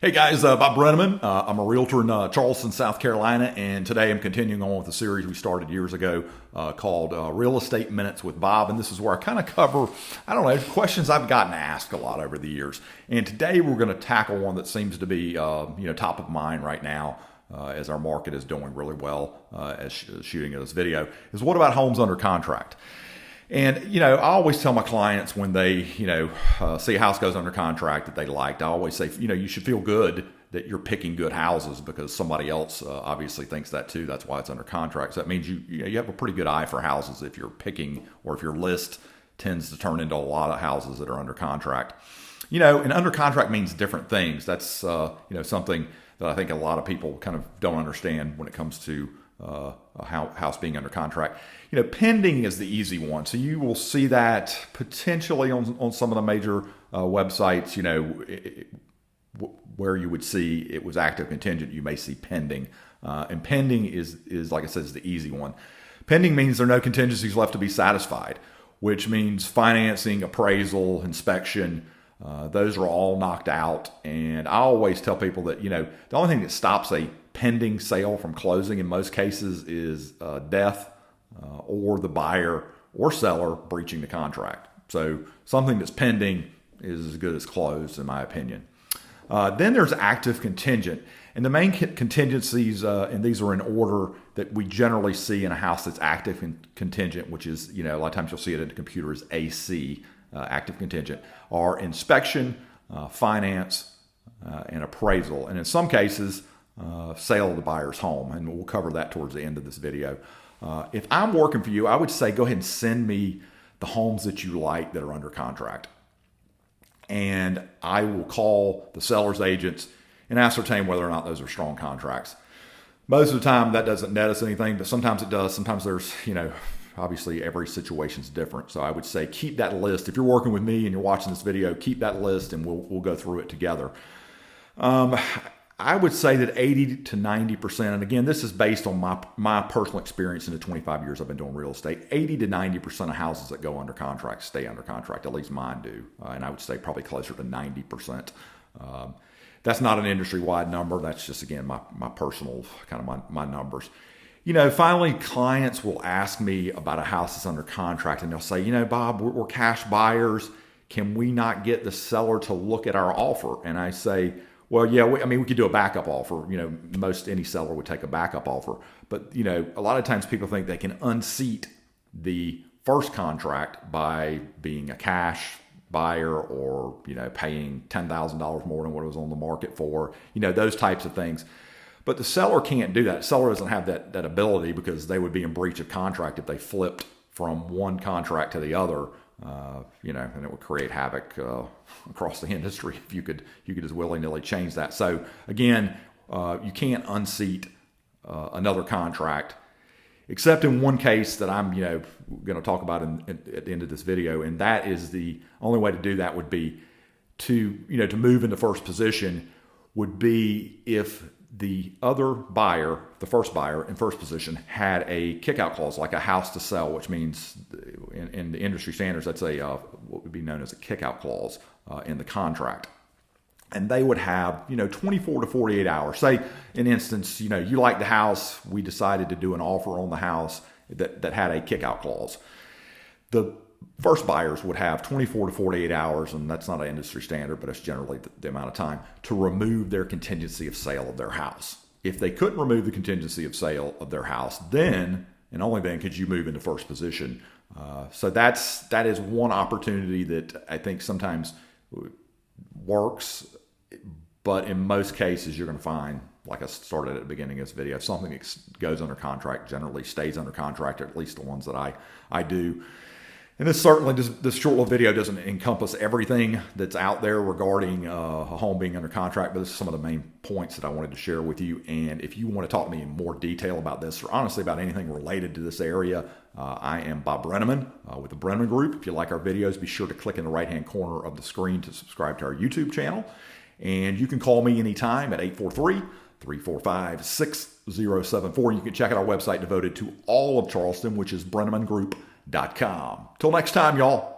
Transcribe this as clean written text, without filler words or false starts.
Hey guys, Bob Brennaman. I'm a realtor in Charleston, South Carolina, and today I'm continuing on with a series we started years ago called Real Estate Minutes with Bob. And this is where I kind of cover, questions I've gotten asked a lot over the years. And today we're going to tackle one that seems to be, top of mind right now as our market is doing really well as shooting of this video. Is what about homes under contract? And, I always tell my clients when they, see a house goes under contract that they liked, I always say, you should feel good that you're picking good houses because somebody else obviously thinks that too. That's why it's under contract. So that means you have a pretty good eye for houses if you're picking, or if your list tends to turn into a lot of houses that are under contract. And under contract means different things. That's, something that I think a lot of people kind of don't understand when it comes to a house being under contract. Pending is the easy one. So you will see that potentially on some of the major websites, where you would see it was active contingent, you may see pending. And pending is, like I said, is the easy one. Pending means there are no contingencies left to be satisfied, which means financing, appraisal, inspection, those are all knocked out. And I always tell people that, the only thing that stops a pending sale from closing in most cases is death or the buyer or seller breaching the contract. So something that's pending is as good as closed, in my opinion. Then there's active contingent. And the main contingencies, and these are in order that we generally see in a house that's active contingent, which is, a lot of times you'll see it in the computer as AC, active contingent, are inspection, finance, and appraisal. And in some cases, sale of the buyer's home. And we'll cover that towards the end of this video. If I'm working for you, I would say go ahead and send me the homes that you like that are under contract. And I will call the seller's agents and ascertain whether or not those are strong contracts. Most of the time that doesn't net us anything, but sometimes it does. Sometimes there's, obviously every situation's different. So I would say keep that list. If you're working with me and you're watching this video, keep that list and we'll go through it together. I would say that 80 to 90%, and again, this is based on my personal experience in the 25 years I've been doing real estate, 80 to 90% of houses that go under contract stay under contract, at least mine do. And I would say probably closer to 90%. That's not an industry-wide number. That's just, again, my personal, kind of my numbers. Finally, clients will ask me about a house that's under contract, and they'll say, Bob, we're cash buyers. Can we not get the seller to look at our offer? And I say, well, yeah, we could do a backup offer. Most any seller would take a backup offer. But, a lot of times people think they can unseat the first contract by being a cash buyer or, paying $10,000 more than what it was on the market for, those types of things. But the seller can't do that. The seller doesn't have that ability because they would be in breach of contract if they flipped from one contract to the other. And it would create havoc across the industry if you could just willy-nilly change that. So again, you can't unseat another contract, except in one case that I'm going to talk about at the end of this video, and that is the only way to do that would be to move into first position would be if the other buyer, the first buyer in first position, had a kickout clause, like a house to sell, which means in the industry standards, that's what would be known as a kickout clause in the contract. And they would have, 24 to 48 hours. Say, in instance, you like the house, we decided to do an offer on the house that had a kickout clause. The first buyers would have 24 to 48 hours, and that's not an industry standard, but it's generally the amount of time, to remove their contingency of sale of their house. If they couldn't remove the contingency of sale of their house, then, and only then, could you move into first position. So that is one opportunity that I think sometimes works, but in most cases you're going to find, like I started at the beginning of this video, if something that goes under contract generally stays under contract, or at least the ones that I do. And this certainly, this short little video doesn't encompass everything that's out there regarding a home being under contract, but this is some of the main points that I wanted to share with you. And if you want to talk to me in more detail about this, or honestly about anything related to this area, I am Bob Brennaman with the Brennaman Group. If you like our videos, be sure to click in the right-hand corner of the screen to subscribe to our YouTube channel. And you can call me anytime at 843-345-6074. You can check out our website devoted to all of Charleston, which is BrennamanGroup.com. Till next time, y'all.